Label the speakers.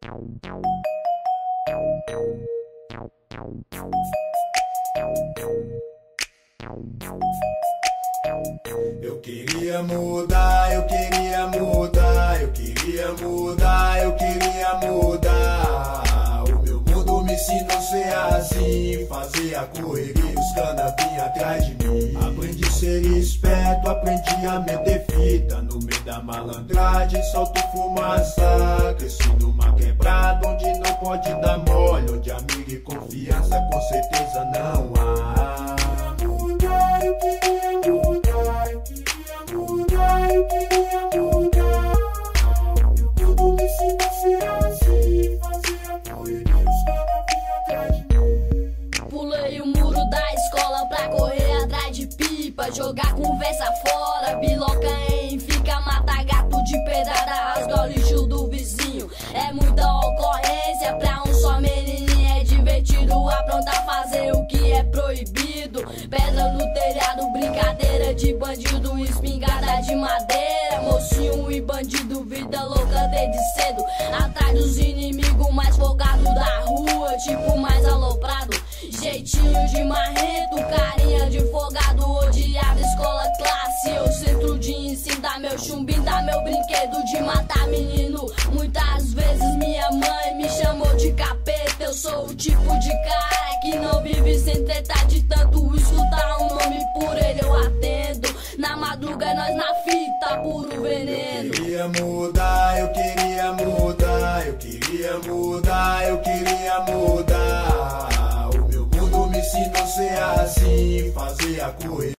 Speaker 1: Eu queria mudar, eu queria mudar, eu queria mudar, eu queria mudar. O meu mundo me ensinou a ser assim, fazer a correria, os cana vinha atrás de mim. Aprendi a ser esperto, aprendi a meter fita. No meio da malandragem solto fumaça. Cresci numa quebrada onde não pode dar mole, onde amigo e confiança com certeza não há. Eu queria mudar, eu queria mudar, eu queria mudar. Tudo me ensina a ser assim, fazer a correria, os caras vinham atrás de mim.
Speaker 2: Pulei o muro da escola pra correr atrás de pipa, jogar conversa fora, biloca em fica, mata gato de pedrada, rasga o lixo do vizinho. É muita ocorrência pra um só menininho, é divertido aprontar, fazer o que é proibido. Pedra no telhado, brincadeira de bandido, espingarda de madeira, mocinho e bandido, vida louca desde cedo, atrás dos inimigos mais folgados da rua, tipo mais aloprado, jeitinho de marrento, carinha de folgado, odiava escola, classe, eu centro de ensino, dá meu chumbinho, dá meu brinquedo de matar menino. Muitas vezes minha mãe me chamou de capeta, eu sou o tipo de cara que não vive sem tentar, de tanto escutar um nome por ele eu atendo. Na madruga nós na fita, puro veneno.
Speaker 1: Eu queria mudar, eu queria mudar, eu queria mudar, eu queria mudar. O meu mundo me ensinou a ser assim, fazer a correria.